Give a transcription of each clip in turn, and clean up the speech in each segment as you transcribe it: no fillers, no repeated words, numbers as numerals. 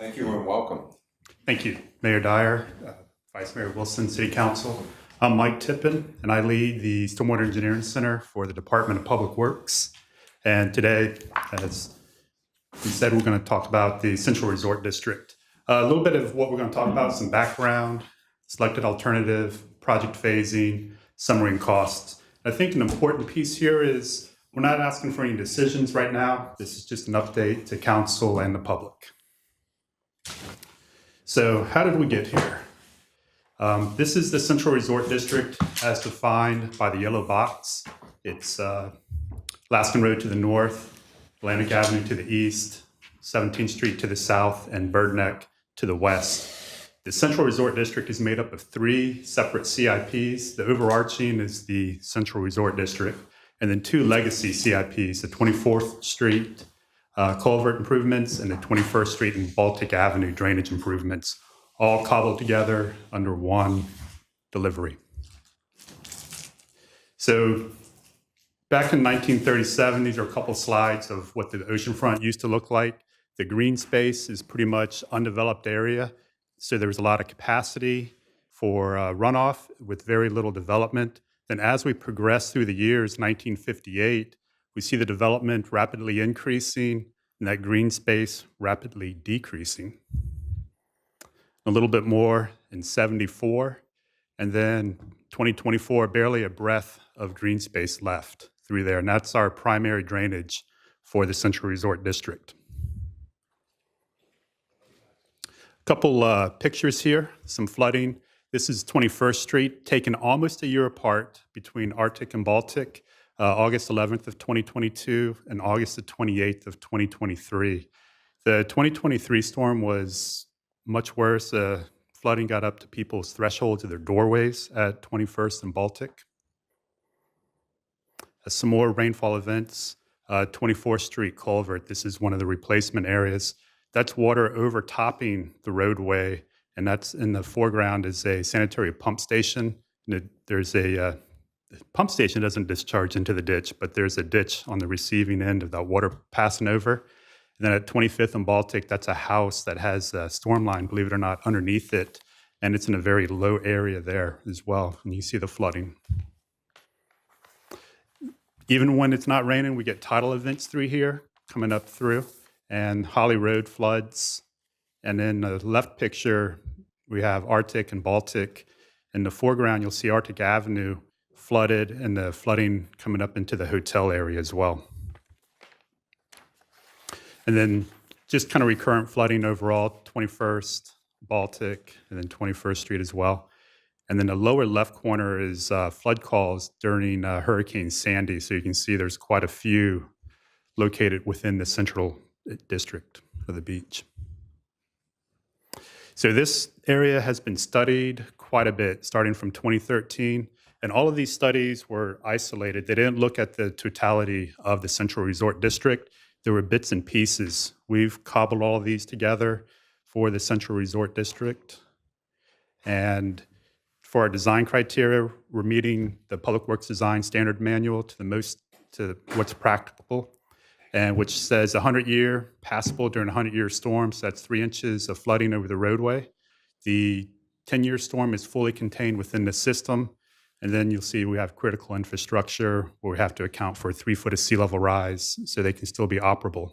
Thank you and welcome. Thank you, Mayor Dyer, Vice Mayor Wilson, City Council. I'm Mike Tippin, and I lead the Stormwater Engineering Center for the Department of Public Works. And today, as we said, we're going to talk about the Central Resort District. A little bit of what we're going to talk about, some background, selected alternative, project phasing, summary and costs. I think an important piece here is we're not asking for any decisions right now. This is just an update to council and the public. So how did we get here? This is the Central Resort District as defined by the yellow box. It's Laskin Road to the north, Atlantic Avenue to the east, 17th Street to the south, and Bird Neck to the west. The Central Resort District is made up of 3 separate CIPs. The overarching is the Central Resort District, and then 2 legacy CIPs, the 24th Street culvert improvements and the 21st Street and Baltic Avenue drainage improvements, all cobbled together under one delivery. So back in 1937, these are a couple slides of what the oceanfront used to look like. The green space is pretty much undeveloped area. So there was a lot of capacity for runoff with very little development. Then as we progress through the years, 1958, we see the development rapidly increasing and that green space rapidly decreasing. A little bit more in 74, and then 2024, barely a breath of green space left through there. And that's our primary drainage for the Central Resort District. A couple pictures here, some flooding. This is 21st Street, taken almost a year apart between Arctic and Baltic. August 11th of 2022 and August the 28th of 2023. The 2023 storm was much worse. Flooding got up to people's thresholds of their doorways at 21st and Baltic. Some more rainfall events. 24th Street culvert. This is one of the replacement areas. That's water overtopping the roadway, and that's in the foreground is a sanitary pump station. There's a the pump station doesn't discharge into the ditch, but there's a ditch on the receiving end of that water passing over. And then at 25th and Baltic, that's a house that has a storm line, believe it or not, underneath it. And it's in a very low area there as well. And you see the flooding. Even when it's not raining, we get tidal events through here, coming up through. And Holly Road floods. And then the left picture, we have Arctic and Baltic. In the foreground, you'll see Arctic Avenue flooded, and the flooding coming up into the hotel area as well. And then just kind of recurrent flooding overall, 21st, Baltic, and then 21st Street as well. And then the lower left corner is flood calls during Hurricane Sandy. So you can see there's quite a few located within the Central District of the beach. So this area has been studied quite a bit, starting from 2013. And all of these studies were isolated. They didn't look at the totality of the Central Resort District. There were bits and pieces. We've cobbled all of these together for the Central Resort District. And for our design criteria, we're meeting the Public Works Design Standard Manual to what's practicable, and which says 100-year passable during a 100-year storm. So that's 3 inches of flooding over the roadway. The 10-year storm is fully contained within the system. And then you'll see we have critical infrastructure where we have to account for 3 foot of sea level rise so they can still be operable.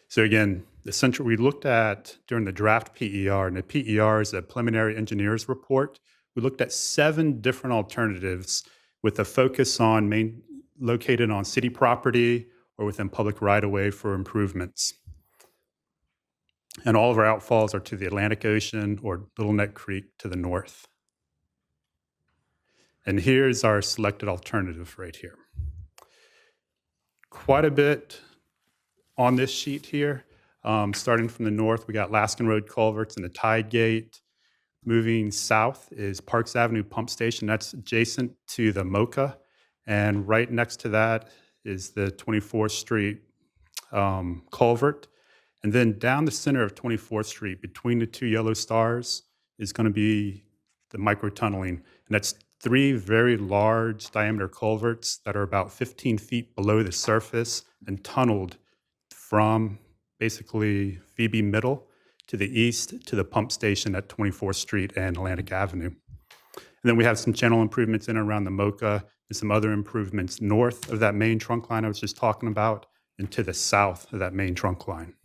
So again, we looked at during the draft PER, and the PER is a preliminary engineer's report. We looked at 7 different alternatives with a focus on located on city property or within public right-of-way for improvements. And all of our outfalls are to the Atlantic Ocean or Little Neck Creek to the north. And here's our selected alternative right here. Quite a bit on this sheet here. Starting from the north, we got Laskin Road culverts and the Tide Gate. Moving south is Parks Avenue Pump Station. That's adjacent to the MOCA. And right next to that is the 24th Street culvert. And then down the center of 24th Street, between the 2 yellow stars, is going to be the microtunneling. And that's 3 very large diameter culverts that are about 15 feet below the surface and tunneled from basically VB Middle to the east to the pump station at 24th Street and Atlantic Avenue. And then we have some channel improvements in and around the MoCA and some other improvements north of that main trunk line I was just talking about and to the south of that main trunk line.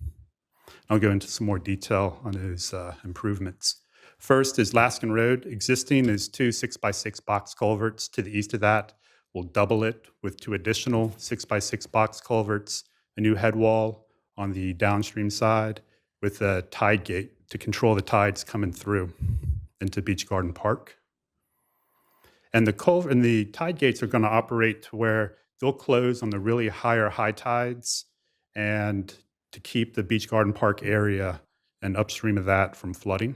I'll go into some more detail on those improvements. First is Laskin Road. Existing is 2 6x6 box culverts. To the east of that, we'll double it with 2 additional 6x6 box culverts, a new head wall on the downstream side with a tide gate to control the tides coming through into Beach Garden Park. And the tide gates are going to operate to where they'll close on the really high tides and to keep the Beach Garden Park area and upstream of that from flooding.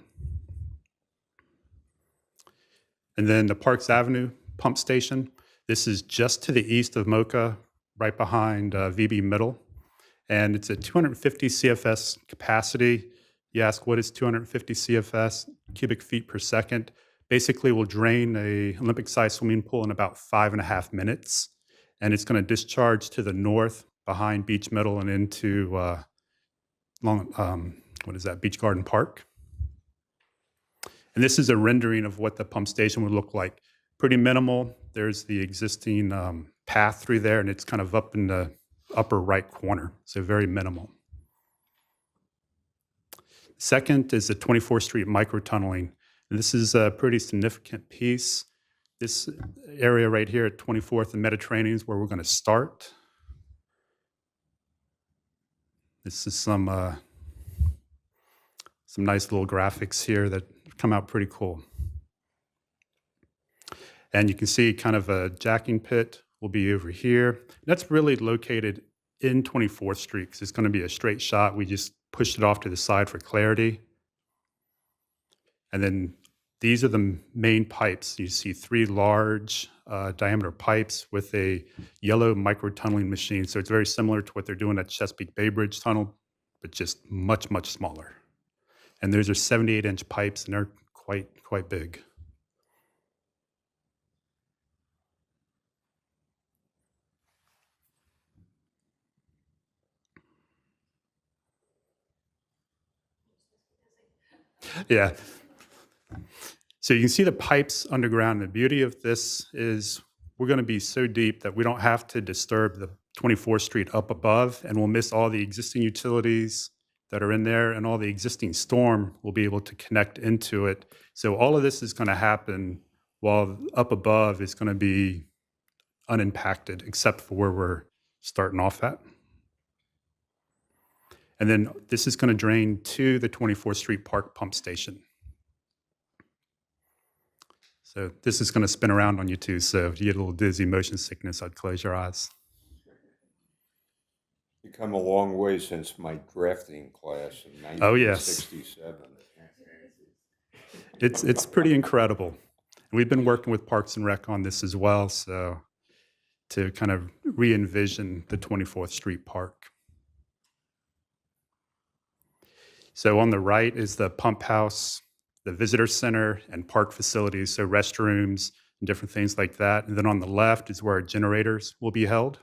And then the Parks Avenue pump station. This is just to the east of MoCA, right behind VB Middle. And it's a 250 CFS capacity. You ask, what is 250 CFS, cubic feet per second? Basically, we'll drain a Olympic-sized swimming pool in about 5.5 minutes. And it's going to discharge to the north behind Beach Middle and into Beach Garden Park. And this is a rendering of what the pump station would look like. Pretty minimal. There's the existing path through there, and it's kind of up in the upper right corner, so very minimal. Second is the 24th Street microtunneling. And this is a pretty significant piece. This area right here at 24th and Mediterranean is where we're going to start. This is some nice little graphics here that come out pretty cool. And you can see kind of a jacking pit will be over here. That's really located in 24th Street because it's going to be a straight shot. We just pushed it off to the side for clarity. And then these are the main pipes. You see 3 large diameter pipes with a yellow microtunneling machine. So it's very similar to what they're doing at Chesapeake Bay Bridge Tunnel, but just much, much smaller. And those are 78-inch pipes, and they're quite big. Yeah. So you can see the pipes underground. The beauty of this is we're going to be so deep that we don't have to disturb the 24th Street up above, and we'll miss all the existing utilities that are in there, and all the existing storm will be able to connect into it. So all of this is going to happen while up above is going to be unimpacted, except for where we're starting off at. And then this is going to drain to the 24th Street Park pump station. So this is going to spin around on you too. So if you get a little dizzy, motion sickness, I'd close your eyes. You come a long way since my drafting class in 1967. Oh, yes. It's pretty incredible. We've been working with Parks and Rec on this as well, so to kind of re-envision the 24th Street Park. So on the right is the pump house, the visitor center, and park facilities, so restrooms and different things like that. And then on the left is where our generators will be held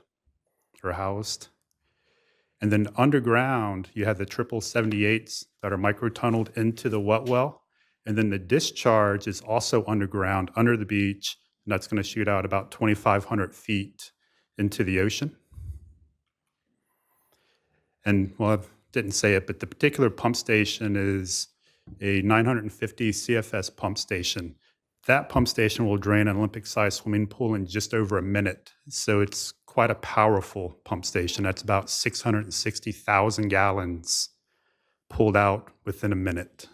or housed. And then underground, you have the 777-8s that are microtunneled into the wet well. And then the discharge is also underground, under the beach, and that's going to shoot out about 2,500 feet into the ocean. And, well, I didn't say it, but the particular pump station is a 950 CFS pump station. That pump station will drain an Olympic-sized swimming pool in just over a minute. So it's quite a powerful pump station. That's about 660,000 gallons pulled out within a minute.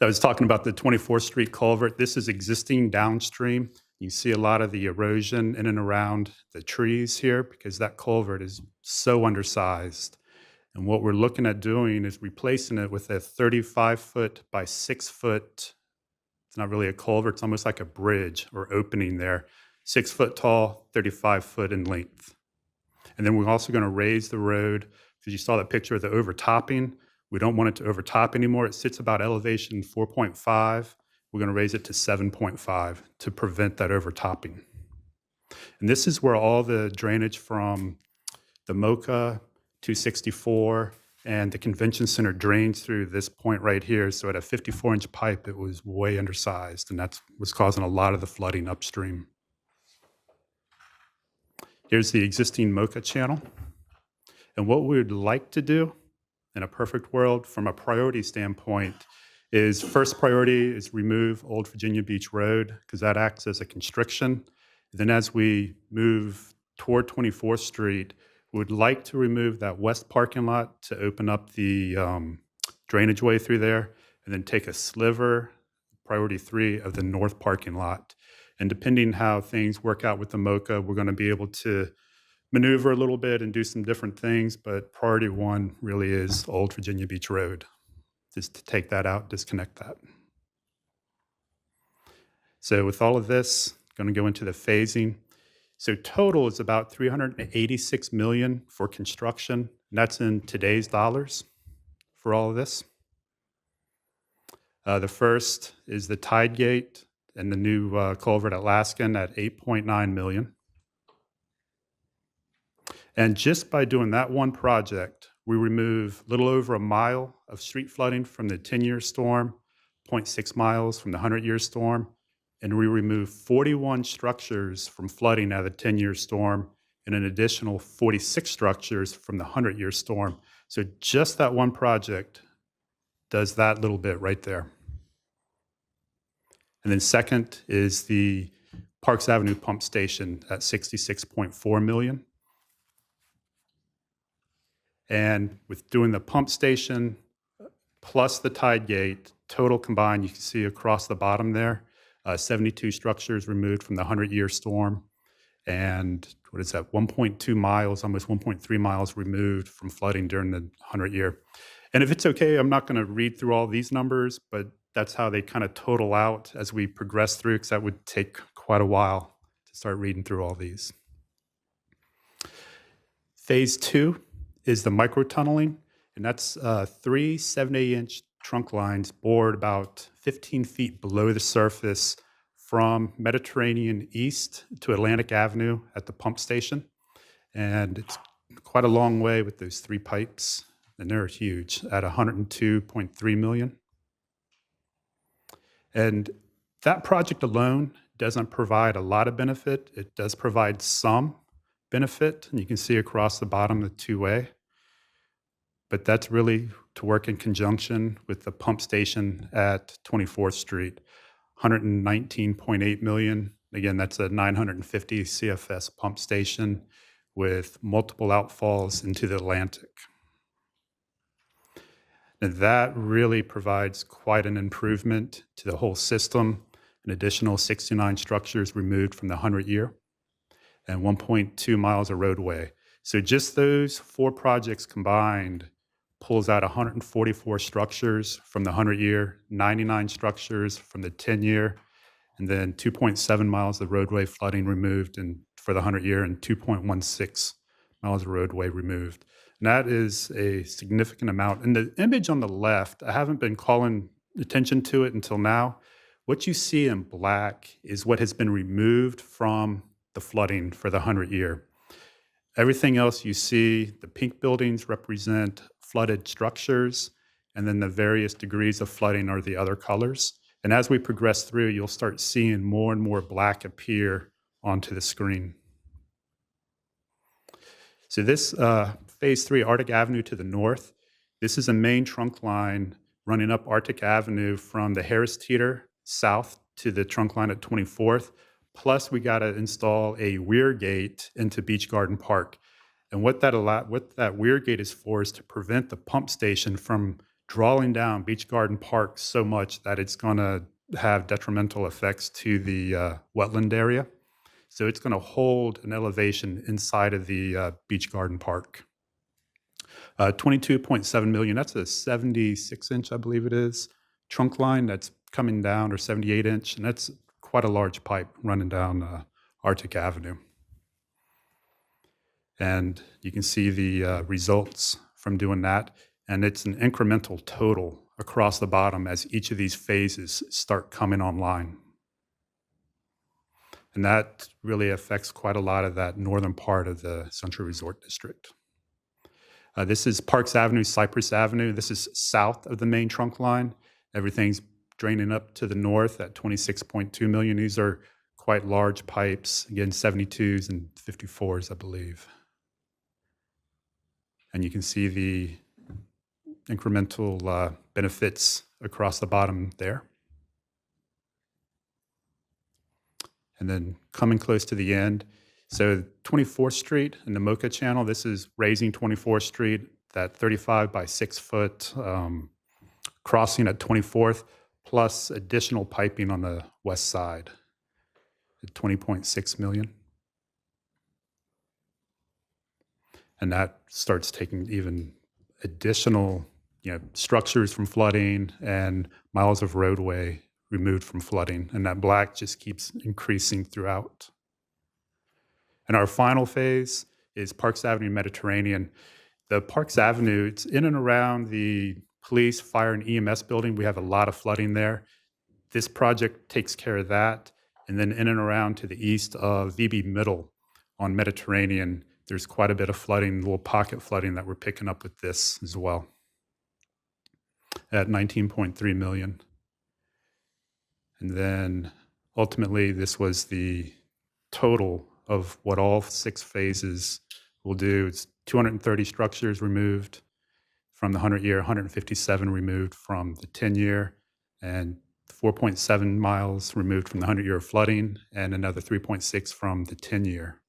I was talking about the 24th Street culvert. This is existing downstream. You see a lot of the erosion in and around the trees here because that culvert is so undersized. And what we're looking at doing is replacing it with a 35-foot by 6-foot, it's not really a culvert, it's almost like a bridge or opening there, 6 foot tall, 35 foot in length. And then we're also going to raise the road, because you saw that picture of the overtopping. We don't want it to overtop anymore. It sits about elevation 4.5. We're going to raise it to 7.5 to prevent that overtopping. And this is where all the drainage from the MoCA 264 and the convention center drains through this point right here. So at a 54-inch pipe, it was way undersized, and that was causing a lot of the flooding upstream. Here's the existing MoCA channel. And what we would like to do in a perfect world from a priority standpoint is first priority is remove Old Virginia Beach Road because that acts as a constriction. Then as we move toward 24th Street, we would like to remove that west parking lot to open up the drainage way through there, and then take a sliver, priority 3, of the north parking lot. And depending how things work out with the MoCA, we're going to be able to maneuver a little bit and do some different things, but priority 1 really is Old Virginia Beach Road. Just to take that out, disconnect that. So with all of this, going to go into the phasing. So total is about $386 million for construction, and that's in today's dollars for all of this. The first is the Tide Gate and the new culvert at Laskin at $8.9 million. And just by doing that one project, we remove a little over a mile of street flooding from the 10-year storm, 0.6 miles from the 100-year storm, and we remove 41 structures from flooding out of the 10-year storm and an additional 46 structures from the 100-year storm. So just that one project does that little bit right there. And then second is the Parks Avenue pump station at $66.4 million. And with doing the pump station plus the Tide Gate, total combined, you can see across the bottom there, 72 structures removed from the 100-year storm. And what is that, 1.2 miles, almost 1.3 miles removed from flooding during the 100-year. And if it's okay, I'm not going to read through all these numbers, but that's how they kind of total out as we progress through, because that would take quite a while to start reading through all these. Phase 2 is the microtunneling, and that's 3 70-inch trunk lines bored about 15 feet below the surface from Mediterranean East to Atlantic Avenue at the pump station. And it's quite a long way with those 3 pipes, and they're huge at $102.3 million. And that project alone doesn't provide a lot of benefit. It does provide some benefit, and you can see across the bottom the 2-way. But that's really to work in conjunction with the pump station at 24th Street, $119.8 million. Again, that's a 950 CFS pump station with multiple outfalls into the Atlantic. And that really provides quite an improvement to the whole system. An additional 69 structures removed from the 100-year and 1.2 miles of roadway. So just those 4 projects combined pulls out 144 structures from the 100-year, 99 structures from the 10-year, and then 2.7 miles of roadway flooding removed for the 100-year and 2.16 miles of roadway removed. And that is a significant amount. And the image on the left, I haven't been calling attention to it until now. What you see in black is what has been removed from the flooding for the 100-year. Everything else you see, the pink buildings represent flooded structures, and then the various degrees of flooding are the other colors. And as we progress through, you'll start seeing more and more black appear onto the screen. So this phase 3, Arctic Avenue to the north, this is a main trunk line running up Arctic Avenue from the Harris Teeter south to the trunk line at 24th. Plus, we got to install a weir gate into Beach Garden Park. And what that weir gate is for is to prevent the pump station from drawing down Beach Garden Park so much that it's going to have detrimental effects to the wetland area. So it's going to hold an elevation inside of the Beach Garden Park. 22.7 million, that's a 76-inch, I believe it is, trunk line that's coming down, or 78-inch, and that's quite a large pipe running down Arctic Avenue. And you can see the results from doing that, and it's an incremental total across the bottom as each of these phases start coming online. And that really affects quite a lot of that northern part of the Central Resort District. This is Parks Avenue, Cypress Avenue. This is south of the main trunk line. Everything's draining up to the north at 26.2 million. These are quite large pipes, again, 72s and 54s, I believe. And you can see the incremental benefits across the bottom there. And then coming close to the end, so 24th Street and the Mocha Channel, this is raising 24th Street, that 35 by 6 foot crossing at 24th, plus additional piping on the west side at 20.6 million. And that starts taking even additional structures from flooding and miles of roadway removed from flooding. And that black just keeps increasing throughout. And our final phase is Parks Avenue Mediterranean. The Parks Avenue, it's in and around the police, fire, and EMS building. We have a lot of flooding there. This project takes care of that. And then in and around to the east of VB Middle on Mediterranean, there's quite a bit of flooding, little pocket flooding that we're picking up with this as well at 19.3 million. And then ultimately, this was the total of what all 6 phases will do. It's 230 structures removed from the 100-year, 157 removed from the 10-year, and 4.7 miles removed from the 100-year flooding, and another 3.6 from the 10-year.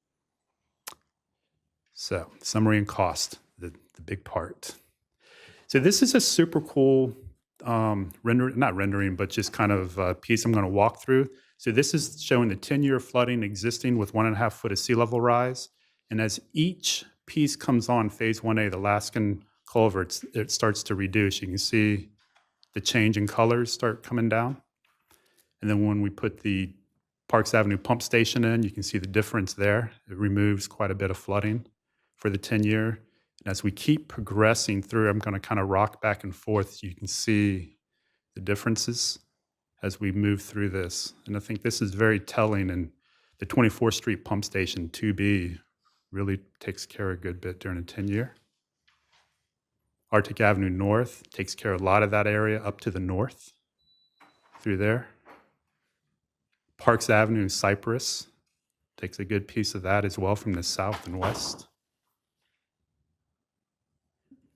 So summary and cost, the big part. So this is a super cool not rendering, but just kind of piece I'm going to walk through. So this is showing the 10-year flooding existing with 1.5 foot of sea level rise. And as each piece comes on, phase 1A, the Alaskan culverts, it starts to reduce. You can see the change in colors start coming down. And then when we put the Parks Avenue pump station in, you can see the difference there. It removes quite a bit of flooding for the 10-year. And as we keep progressing through, I'm going to kind of rock back and forth so you can see the differences as we move through this. And I think this is very telling. And the 24th Street pump station 2B really takes care of a good bit during a 10-year. Arctic Avenue North takes care of a lot of that area up to the north through there. Parks Avenue and Cypress takes a good piece of that as well from the south and west.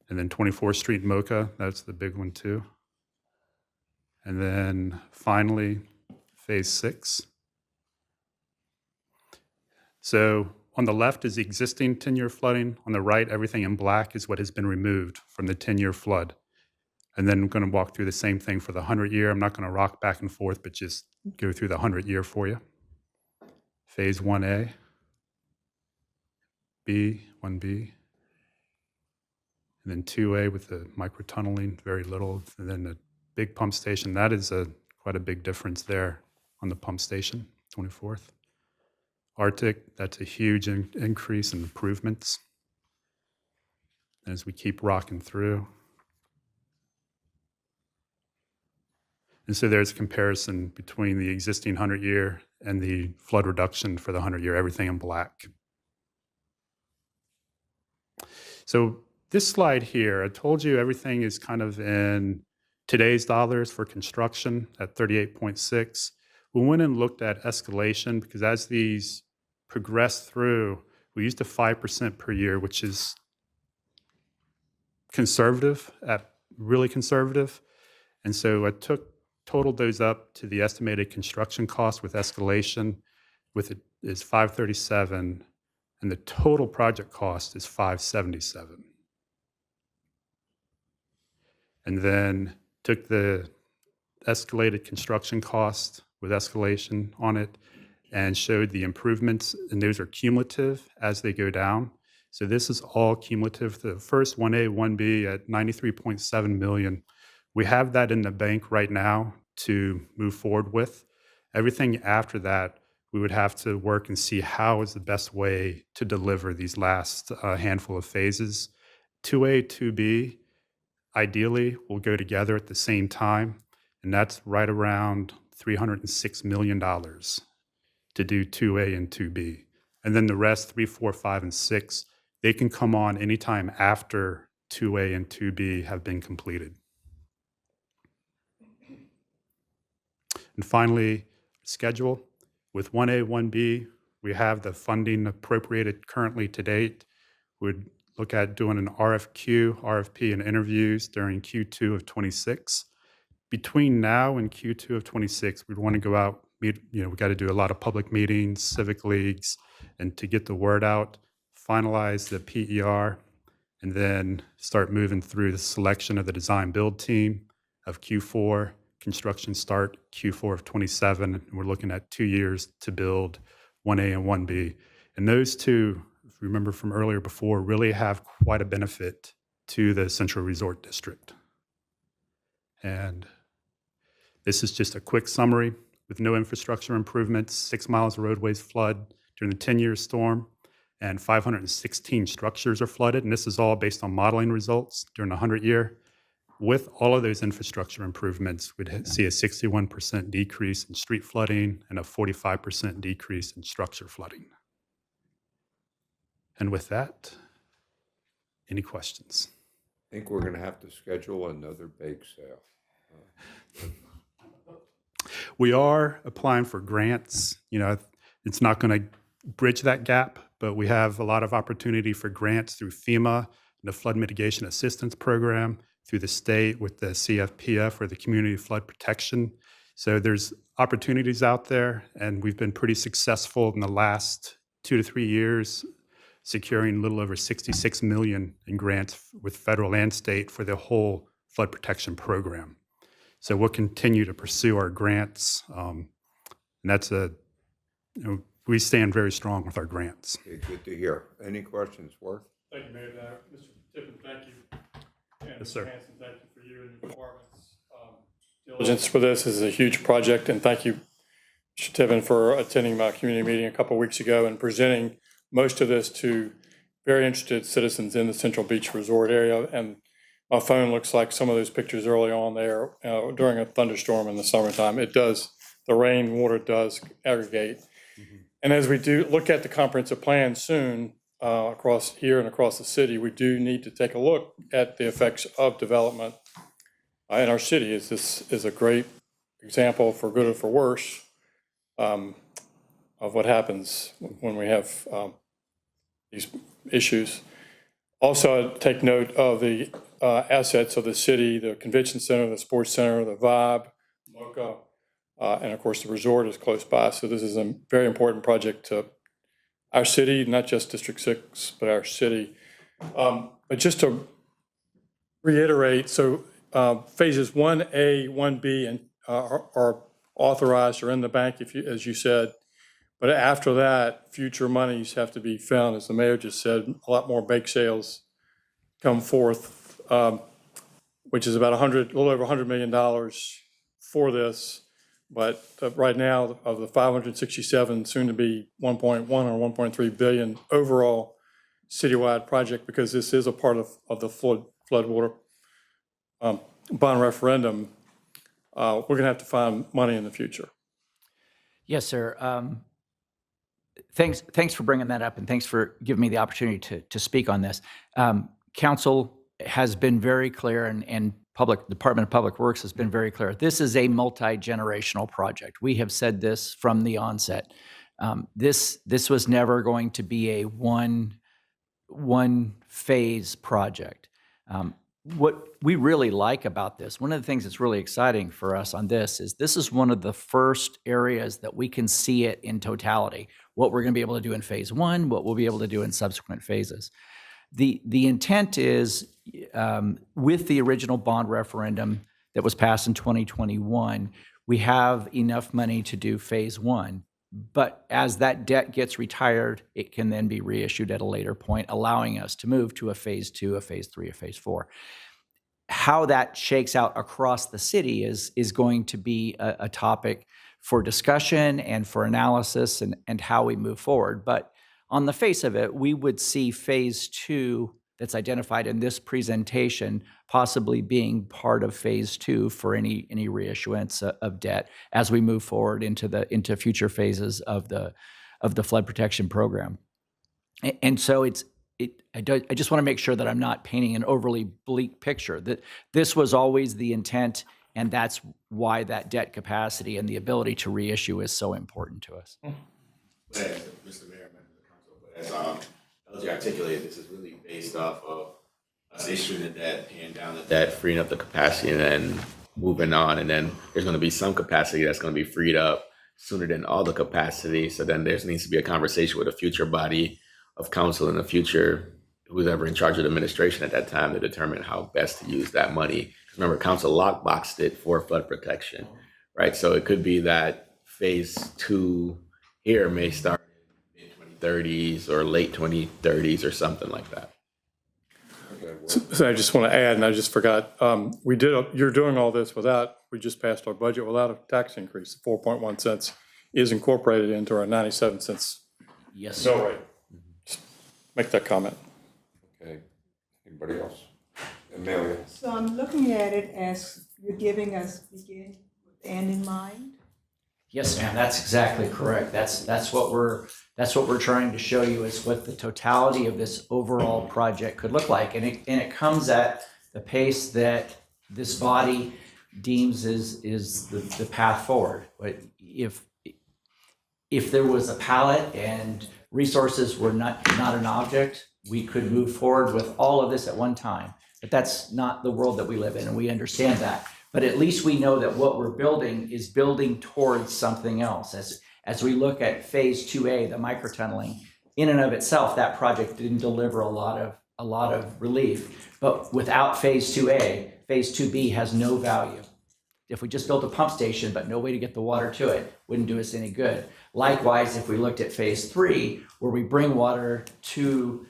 And then 24th Street Mocha, that's the big one too. And then finally, phase 6. So on the left is the existing 10-year flooding. On the right, everything in black is what has been removed from the 10-year flood. And then I'm going to walk through the same thing for the 100-year. I'm not going to rock back and forth, but just go through the 100-year for you. Phase 1A, B, 1B. And then 2A with the microtunneling, very little. And then the big pump station, that is quite a big difference there on the pump station, 24th. Arctic, that's a huge increase in improvements as we keep rocking through. And so there's a comparison between the existing 100-year and the flood reduction for the 100-year, everything in black. So this slide here, I told you everything is kind of in today's dollars for construction at 38.6. We went and looked at escalation because as these progress through, we used a 5% per year, which is conservative, really conservative. And so I totaled those up to the estimated construction cost with escalation, with it is 537, and the total project cost is 577. And then took the escalated construction cost with escalation on it and showed the improvements, and those are cumulative as they go down. So this is all cumulative. The first 1A, 1B at 93.7 million. We have that in the bank right now to move forward with. Everything after that, we would have to work and see how is the best way to deliver these last handful of phases. 2A, 2B, ideally, will go together at the same time, and that's right around $306 million to do 2A and 2B. And then the rest, 3, 4, 5, and 6, they can come on anytime after 2A and 2B have been completed. And finally, schedule. With 1A, 1B, we have the funding appropriated currently to date. We'd look at doing an RFQ, RFP, and interviews during Q2 of 26. Between now and Q2 of 26, we'd want to go out, we got to do a lot of public meetings, civic leagues, and to get the word out, finalize the PER, and then start moving through the selection of the design build team of Q4, construction start Q4 of 27. And we're looking at 2 years to build 1A and 1B. And those two, if you remember from earlier before, really have quite a benefit to the Central Resort District. And this is just a quick summary. With no infrastructure improvements, 6 miles of roadways flood during the 10-year storm, and 516 structures are flooded. And this is all based on modeling results during the 100-year. With all of those infrastructure improvements, we'd see a 61% decrease in street flooding and a 45% decrease in structure flooding. And with that, any questions? I think we're going to have to schedule another bake sale. We are applying for grants. It's not going to bridge that gap, but we have a lot of opportunity for grants through FEMA, the Flood Mitigation Assistance Program, through the state with the CFPF or the Community Flood Protection. So there's opportunities out there, and we've been pretty successful in the last 2 to 3 years, securing a little over $66 million in grants with federal and state for the whole flood protection program. So we'll continue to pursue our grants, and that's we stand very strong with our grants. Okay, good to hear. Any questions, Worth? Thank you, Mayor. Mr. Tippin, thank you. And Yes, sir. Mr. Hanson, thank you for you and your department's diligence for this. This is a huge project, and thank you, Mr. Tippin, for attending my community meeting a couple of weeks ago and presenting most of this to very interested citizens in the Central Beach Resort area. And my phone looks like some of those pictures early on there during a thunderstorm in the summertime. The rainwater does aggregate. Mm-hmm. And as we do look at the comprehensive plan soon across here and across the city, we do need to take a look at the effects of development in our city. This is a great example, for good or for worse, of what happens when we have these issues. Also, take note of the assets of the city, the convention center, the sports center, the Vibe, Mocha, and of course the resort is close by. So this is a very important project to our city, not just District 6, but our city. But just to reiterate, so phases 1A, 1B and are authorized or in the bank, as you said. But after that, future monies have to be found, as the mayor just said. A lot more bake sales come forth, which is about a little over $100 million for this. But right now, of the 567, soon to be 1.1 or 1.3 billion overall citywide project, because this is a part of the floodwater bond referendum, we're going to have to find money in the future. Yes, sir. Thanks for bringing that up, and thanks for giving me the opportunity to speak on this. Council has been very clear, and Department of Public Works has been very clear. This is a multi-generational project. We have said this from the onset. This was never going to be a one phase project. What we really like about this, one of the things that's really exciting for us on this is one of the first areas that we can see it in totality, what we're going to be able to do in phase 1, what we'll be able to do in subsequent phases. The intent is, with the original bond referendum that was passed in 2021, we have enough money to do phase 1. But as that debt gets retired, it can then be reissued at a later point, allowing us to move to a phase 2, a phase 3, a phase 4. How that shakes out across the city is going to be a topic for discussion and for analysis and how we move forward. But on the face of it, we would see phase 2 that's identified in this presentation possibly being part of phase 2 for any reissuance of debt as we move forward into future phases of the flood protection program. And so I just want to make sure that I'm not painting an overly bleak picture, that this was always the intent, and that's why that debt capacity and the ability to reissue is so important to us. But as Mr. Mayor, members of the council, but as LG articulated, this is really based off of us issuing the debt, paying down the debt, freeing up the capacity, and then moving on. And then there's going to be some capacity that's going to be freed up sooner than all the capacity. So then there needs to be a conversation with a future body of council in the future, who's ever in charge of the administration at that time, to determine how best to use that money. Remember, council lockboxed it for flood protection, right? So it could be that phase 2 here may start in mid-2030s or late 2030s or something like that. So I just want to add, and I just forgot, you're doing all this we just passed our budget without a tax increase. The 4.1 cents is incorporated into our 97 cents. Yes, No sir. rate. Just make that comment. Okay, anybody else? Amelia? So I'm looking at it as you're giving us begin with end in mind. Yes, ma'am. That's exactly correct. That's what we're trying to show you, is what the totality of this overall project could look like, and it comes at the pace that this body deems is the path forward. But if there was a palette and resources were not an object, we could move forward with all of this at one time. But that's not the world that we live in, and we understand that. But at least we know that what we're building is building towards something else. As we look at phase 2A, the microtunneling, in and of itself, that project didn't deliver a lot of relief. But without phase 2A, phase 2B has no value. If we just built a pump station but no way to get the water to it, wouldn't do us any good. Likewise, if we looked at phase 3, where we bring water to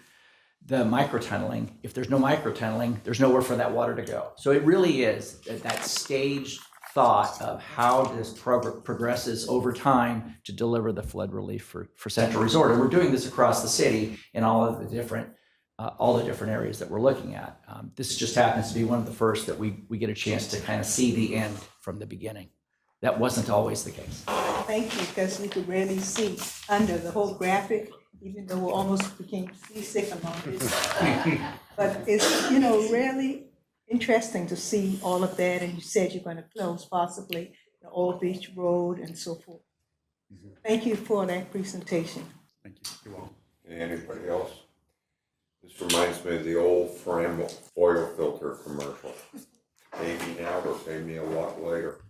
the microtunneling, if there's no microtunneling, there's nowhere for that water to go. So it really is that staged thought of how this progresses over time to deliver the flood relief for Central Resort. And we're doing this across the city in all the different areas that we're looking at. This just happens to be one of the first that we get a chance to kind of see the end from the beginning. That wasn't always the case. Thank you, because you could really see under the whole graphic, even though we almost became seasick along this. But it's, really interesting to see all of that. And you said you're going to close possibly the Old Beach Road and so forth. Thank you for that presentation. Thank you. You're welcome. Anybody else? This reminds me of the old Fram oil filter commercial. Pay me now or pay me a lot later.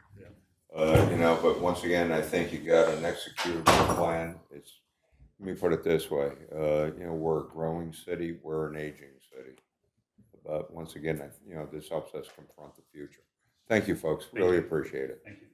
But once again, I think you got an executable plan. Let me put it this way. We're a growing city. We're an aging city. But once again, this helps us confront the future. Thank you, folks. Really appreciate it. Thank you.